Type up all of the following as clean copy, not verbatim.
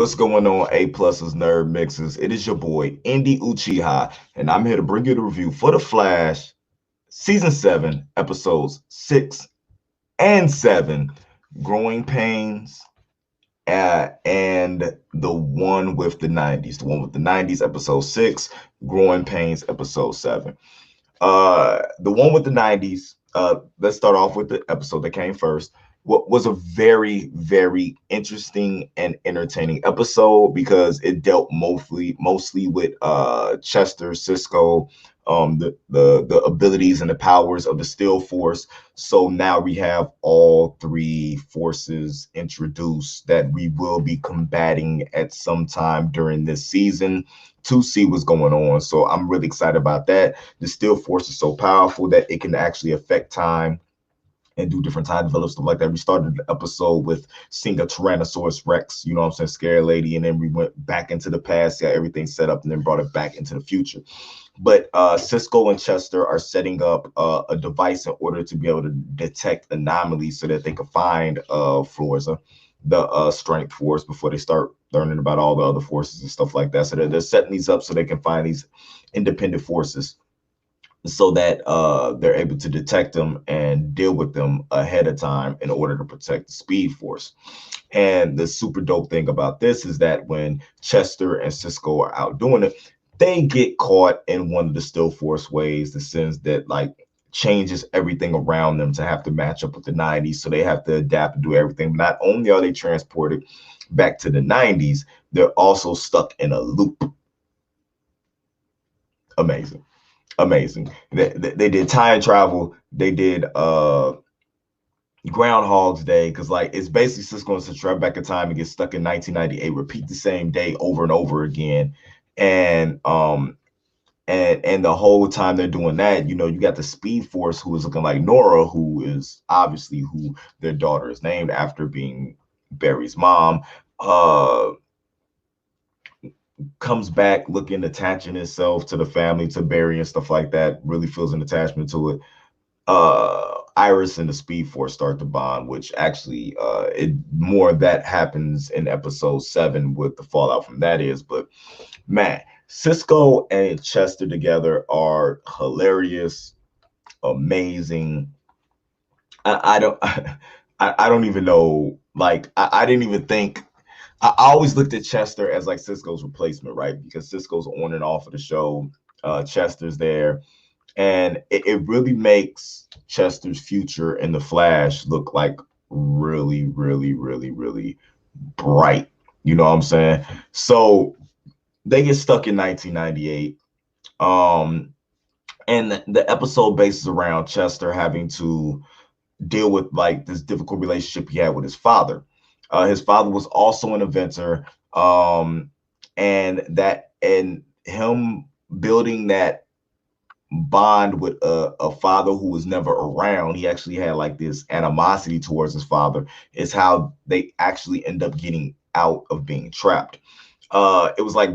What's going on, A Pluses Nerd Mixes? It is your boy, Indy Uchiha, and I'm here to bring you the review for The Flash, Season 7, Episodes 6 and 7, Growing Pains, and the one with the 90s. The one with the 90s, Episode 6, Growing Pains, Episode 7. The one with the 90s, let's start off with the episode that came first. What was a very, very interesting and entertaining episode because it dealt mostly with Chester, Cisco, the abilities and the powers of the Steel Force. So now we have all three forces introduced that we will be combating at some time during this season to see what's going on. So I'm really excited about that. The Steel Force is so powerful that it can actually affect time and do different time development, stuff like that. We started the episode with seeing a Tyrannosaurus Rex, you know what I'm saying, scary lady, and then we went back into the past, got everything set up, and then brought it back into the future. But Cisco and Chester are setting up a device in order to be able to detect anomalies so that they can find Forza, the strength force, before they start learning about all the other forces and stuff like that. So they're setting these up so they can find these independent forces so that they're able to detect them and deal with them ahead of time in order to protect the Speed Force. And the super dope thing about this is that when Chester and Cisco are out doing it, they get caught in one of the Steel Force ways, the sense that like changes everything around them to have to match up with the 90s. So they have to adapt and do everything. Not only are they transported back to the 90s, they're also stuck in a loop. Amazing. They did time travel. They did Groundhog's Day, because like it's basically just going to travel back in time and get stuck in 1998, repeat the same day over and over again. And the whole time they're doing that, you know, you got the Speed Force, who is looking like Nora, who is obviously who their daughter is named after, being Barry's mom. Comes back looking, attaching itself to the family, to Barry and stuff like that, really feels an attachment to it. Iris and the Speed Force start to bond, which actually more of that happens in episode 7 with the fallout from that is. But man, Cisco and Chester together are hilarious, amazing. I don't I don't even know, like I didn't even think. I always looked at Chester as like Cisco's replacement, right? Because Cisco's on and off of the show. Chester's there. And it really makes Chester's future in the Flash look like really, really, really, really bright. You know what I'm saying? So they get stuck in 1998. And the episode bases around Chester having to deal with like this difficult relationship he had with his father. His father was also an inventor, and him building that bond with a father who was never around. He actually had like this animosity towards his father. Is how they actually end up getting out of being trapped. It was like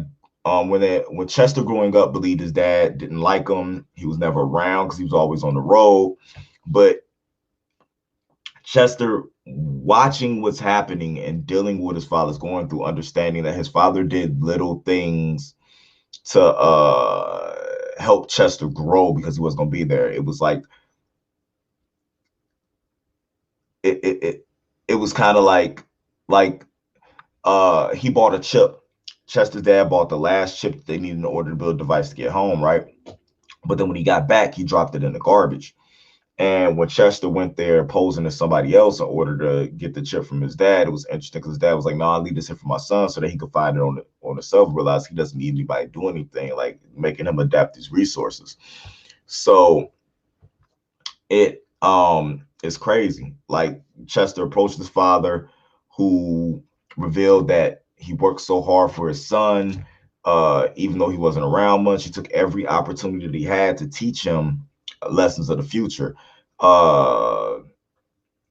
when Chester growing up believed his dad didn't like him. He was never around because he was always on the road. But Chester, watching what's happening and dealing with what his father's going through, understanding that his father did little things to help Chester grow because he wasn't going to be there. It was like it was kind of like he bought a chip. Chester's dad bought the last chip that they needed in order to build a device to get home, right? But then when he got back, he dropped it in the garbage. And when Chester went there posing as somebody else in order to get the chip from his dad, it was interesting because his dad was like, "No, I'll leave this here for my son so that he could find it on himself." Realize he doesn't need anybody to do anything, like making him adapt these resources. So it is crazy. Like Chester approached his father, who revealed that he worked so hard for his son, even though he wasn't around much. He took every opportunity that he had to teach him lessons of the future.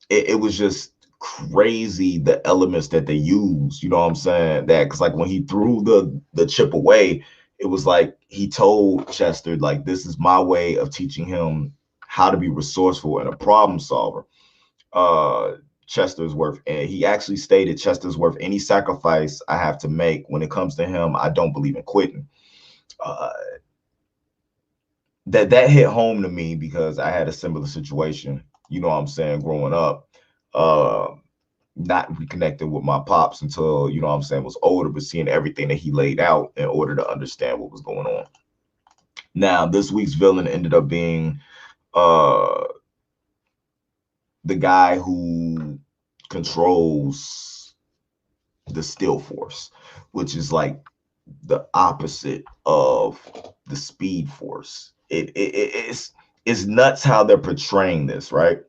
It was just crazy, the elements that they used, you know what I'm saying? That because like when he threw the chip away, it was like he told Chester, like, this is my way of teaching him how to be resourceful and a problem solver. Chester's worth, and he actually stated Chester's worth any sacrifice I have to make. When it comes to him, I don't believe in quitting. Uh, that hit home to me because I had a similar situation, you know what I'm saying, growing up. Uh, not reconnecting with my pops until, you know what I'm saying, was older, but seeing everything that he laid out in order to understand what was going on. Now, this week's villain ended up being uh the guy who controls the still force, which is like the opposite of the speed force. It's nuts how they're portraying this, right?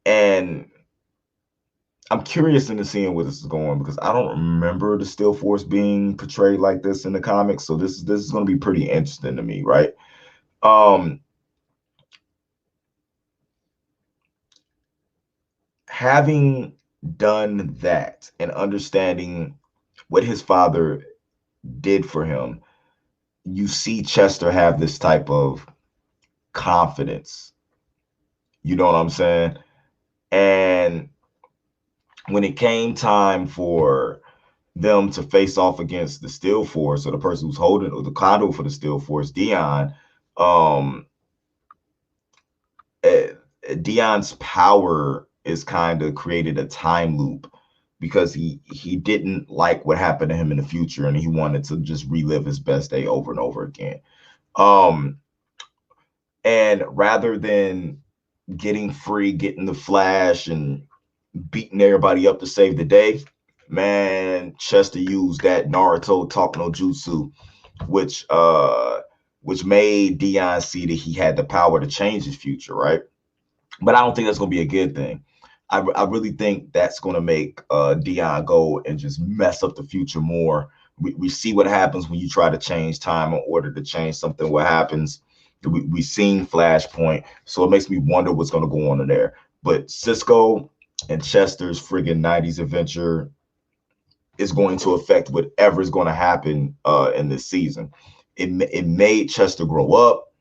And I'm curious into seeing where this is going because I don't remember the Steel Force being portrayed like this in the comics. So this is going to be pretty interesting to me, right? Um, Having done that and understanding what his father did for him, you see Chester have this type of confidence. You know what I'm saying? And when it came time for them to face off against the Steel Force or the person who's holding or the conduit for the Steel Force, Dion, um, uh, Dion's power is kind of created a time loop because he didn't like what happened to him in the future and he wanted to just relive his best day over and over again. Um, and rather than getting free, getting the Flash and beating everybody up to save the day, man, Chester used that Naruto talk no jutsu, which which made Dion see that he had the power to change his future, right? But I don't think that's going to be a good thing. I really think that's going to make Dion go and just mess up the future more. We see what happens when you try to change time in order to change something. What happens? We've seen Flashpoint, so it makes me wonder what's going to go on in there. But Cisco and Chester's friggin' 90s adventure is going to affect whatever is going to happen in this season. It made Chester grow up.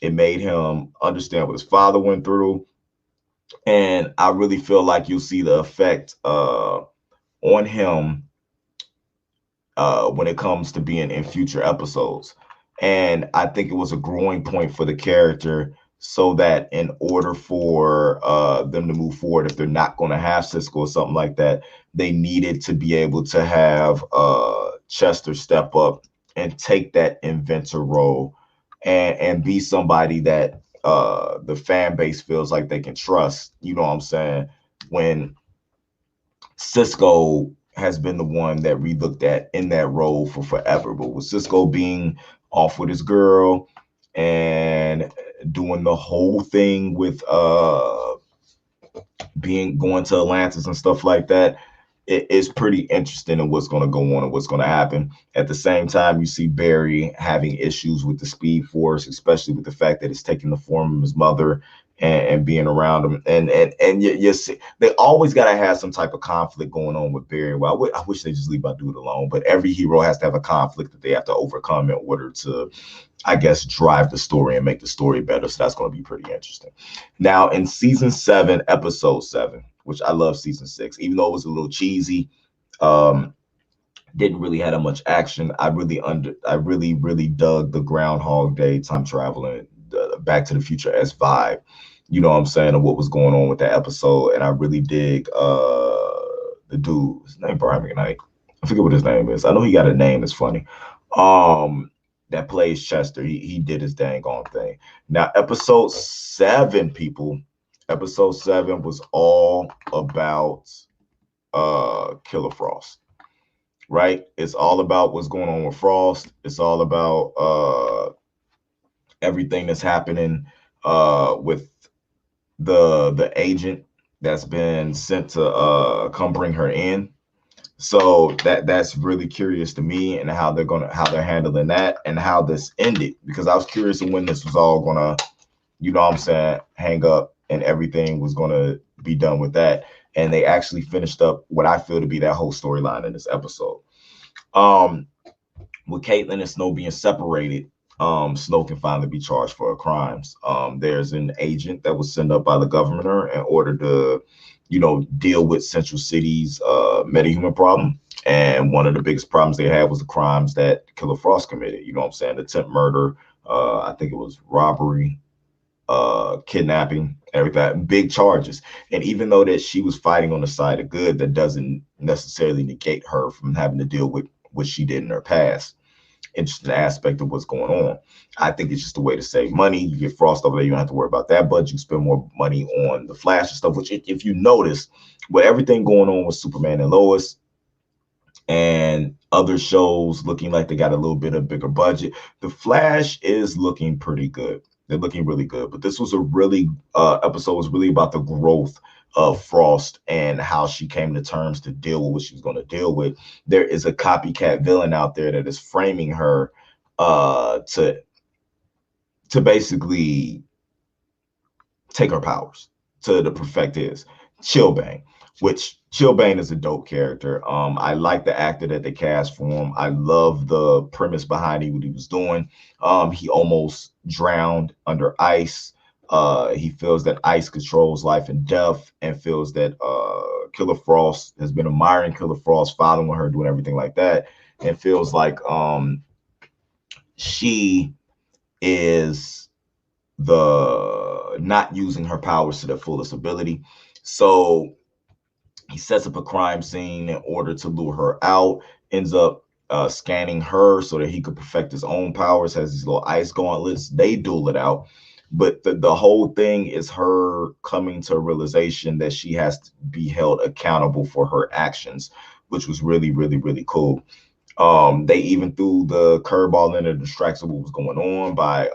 It made him understand what his father went through. And I really feel like you'll see the effect on him when it comes to being in future episodes. And I think it was a growing point for the character so that in order for them to move forward, if they're not going to have Cisco or something like that, they needed to be able to have Chester step up and take that inventor role and be somebody that the fan base feels like they can trust. You know what I'm saying? When Cisco has been the one that we looked at in that role for forever. But with Cisco being off with his girl and doing the whole thing with being going to Atlantis and stuff like that, it is pretty interesting in what's going to go on and what's going to happen. At the same time, you see Barry having issues with the Speed Force, especially with the fact that it's taking the form of his mother and being around him. And you see, they always got to have some type of conflict going on with Barry. Well, I wish they just leave my dude alone, but every hero has to have a conflict that they have to overcome in order to, I guess, drive the story and make the story better. So that's going to be pretty interesting. Now, in season 7, episode 7, which I love season 6, even though it was a little cheesy, didn't really have that much action. I really dug the Groundhog Day time traveling, Back to the Future S vibe. You know what I'm saying, and what was going on with that episode. And I really dig the dude. His name Brian McKnight. I forget what his name is. I know he got a name that's funny. That plays Chester. He did his dang on thing. Now, episode 7, people. Episode 7 was all about Killer Frost, right? It's all about what's going on with Frost. It's all about everything that's happening with the agent that's been sent to come bring her in. So that's really curious to me, and how they're handling that and how this ended, because I was curious of when this was all gonna, you know what I'm saying, hang up and everything was gonna be done with that. And they actually finished up what I feel to be that whole storyline in this episode. With Caitlin and Snow being separated, Snow can finally be charged for her crimes. There's an agent that was sent up by the governor in order to, deal with Central City's metahuman problem. And one of the biggest problems they had was the crimes that Killer Frost committed. You know what I'm saying? Attempt murder. I think it was robbery, kidnapping, everything, big charges. And even though that she was fighting on the side of good, that doesn't necessarily negate her from having to deal with what she did in her past. Interesting aspect of what's going on. I think it's just a way to save money. You get Frost over there, you don't have to worry about that, but you spend more money on the Flash and stuff, which if you notice, with everything going on with Superman and Lois and other shows looking like they got a little bit of bigger budget, the Flash is looking pretty good. They're looking really good. But this was a really episode was really about the growth of Frost and how she came to terms to deal with what she was going to deal with. There is a copycat villain out there that is framing her to basically take her powers, to perfect his. Chillbane, which Chillbane is a dope character. I like the actor that they cast for him. I love the premise behind what he was doing. He almost drowned under ice. He feels that ice controls life and death, and feels that Killer Frost has been admiring Killer Frost, following her, doing everything like that, and feels like she is the not using her powers to their fullest ability. So he sets up a crime scene in order to lure her out, ends up scanning her so that he could perfect his own powers, has these little ice gauntlets. They duel it out. But the whole thing is her coming to a realization that she has to be held accountable for her actions, which was really, really, really cool. They even threw the curveball in and distracted what was going on by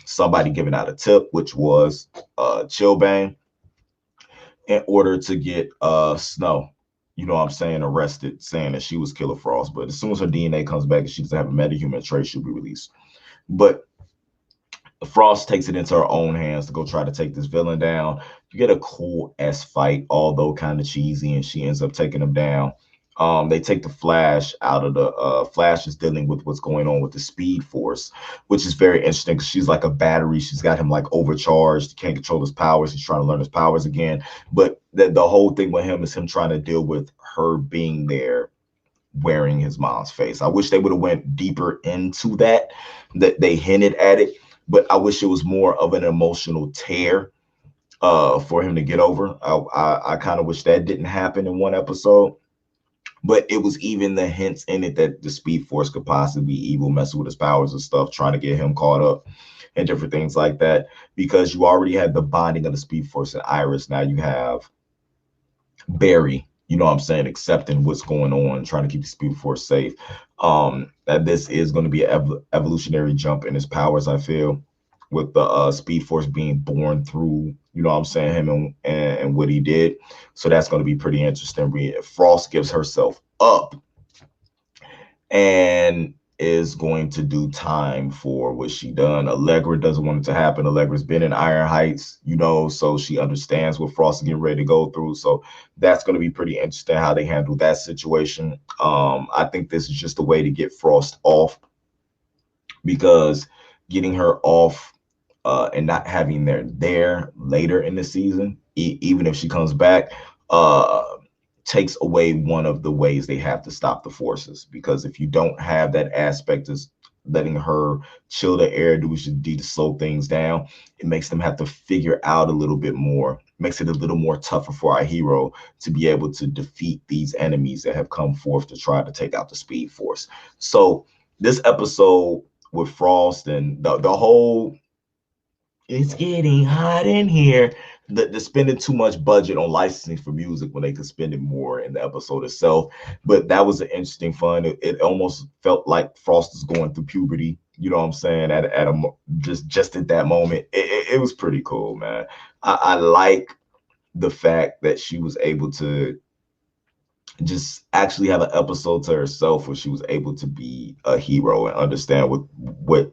somebody giving out a tip, which was Chillbane, in order to get Snow, you know what I'm saying, arrested, saying that she was Killer Frost. But as soon as her DNA comes back and she doesn't have a metahuman trait, she'll be released. But Frost takes it into her own hands to go try to take this villain down. You get a cool S fight, although kind of cheesy, and she ends up taking him down. They take the Flash out of the Flash is dealing with what's going on with the Speed Force, which is very interesting because she's like a battery. She's got him like overcharged. He can't control his powers. He's trying to learn his powers again. But the whole thing with him is him trying to deal with her being there wearing his mom's face. I wish they would have went deeper into that they hinted at it, but I wish it was more of an emotional tear for him to get over. I kind of wish that didn't happen in one episode. But it was even the hints in it that the Speed Force could possibly be evil, messing with his powers and stuff, trying to get him caught up and different things like that. Because you already had the bonding of the Speed Force and Iris. Now you have Barry, you know what I'm saying, accepting what's going on, trying to keep the Speed Force safe. That this is going to be an evolutionary jump in his powers, I feel, with the Speed Force being born through, you know what I'm saying, him and what he did. So that's going to be pretty interesting. Frost gives herself up and is going to do time for what she done. Allegra doesn't want it to happen. Allegra's been in Iron Heights, so she understands what Frost is getting ready to go through. So that's going to be pretty interesting how they handle that situation. I think this is just a way to get Frost off, because getting her off and not having her there later in the season, even if she comes back, takes away one of the ways they have to stop the forces. Because if you don't have that aspect of letting her chill the air, do what she need to slow things down, it makes them have to figure out a little bit more, makes it a little more tougher for our hero to be able to defeat these enemies that have come forth to try to take out the Speed Force. So this episode with Frost and the whole "it's getting hot in here," the spending too much budget on licensing for music when they could spend it more in the episode itself. But that was an interesting fun. It almost felt like Frost is going through puberty, you know what I'm saying, at a just at that moment. It was pretty cool, man. I like the fact that she was able to just actually have an episode to herself where she was able to be a hero and understand what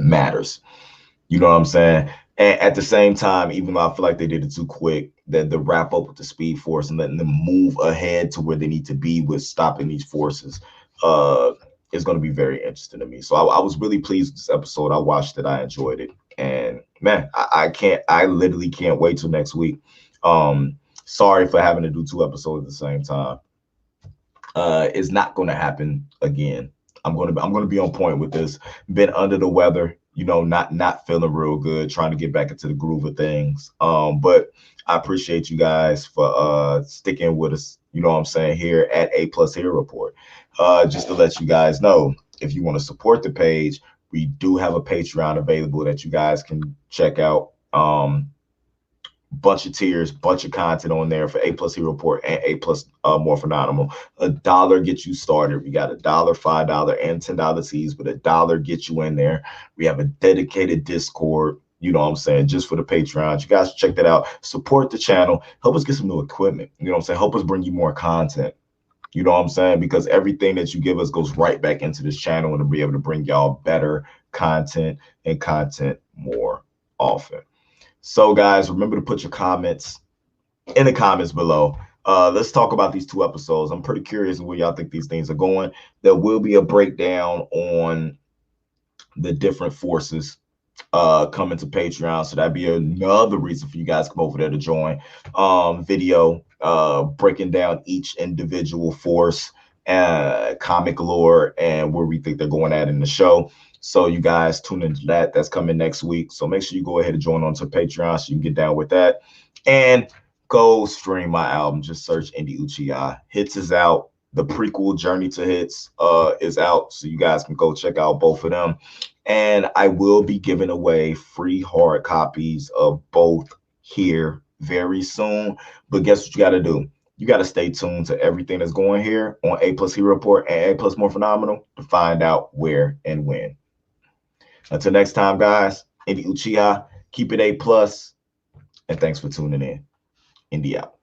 matters. You know what I'm saying? And at the same time, even though I feel like they did it too quick, that the wrap up with the Speed Force and letting them move ahead to where they need to be with stopping these forces, is going to be very interesting to me. So I was really pleased with this episode. I watched it. I enjoyed it. And man, I literally can't wait till next week. Sorry for having to do 2 episodes at the same time. It's not going to happen again. I'm going to be on point with this. Been under the weather, not feeling real good, trying to get back into the groove of things. But I appreciate you guys for sticking with us, you know what I'm saying, here at A Plus Hero Report. Just to let you guys know, if you want to support the page, we do have a Patreon available that you guys can check out. Bunch of tiers, bunch of content on there for A Plus Hero Report and A Plus More Phenomenal. $1 gets you started. We got $1, $5, and $10 teas, but $1 gets you in there. We have a dedicated Discord, you know what I'm saying, just for the Patreons. You guys check that out. Support the channel. Help us get some new equipment. You know what I'm saying? Help us bring you more content. You know what I'm saying? Because everything that you give us goes right back into this channel and to be able to bring y'all better content and content more often. So guys, remember to put your comments in the comments below. Let's talk about these 2 episodes. I'm pretty curious where y'all think these things are going. There will be a breakdown on the different forces coming to Patreon. So that'd be another reason for you guys to come over there to join. Video breaking down each individual force, comic lore, and where we think they're going at in the show. So you guys tune into that. That's coming next week. So make sure you go ahead and join onto Patreon so you can get down with that. And go stream my album. Just search Indie Uchiha. Hits is out. The prequel Journey to Hits is out. So you guys can go check out both of them. And I will be giving away free hard copies of both here very soon. But guess what you got to do? You got to stay tuned to everything that's going here on A Plus Hero Report and A Plus More Phenomenal to find out where and when. Until next time, guys, Indie Uchiha, keep it A+, and thanks for tuning in. Indie out.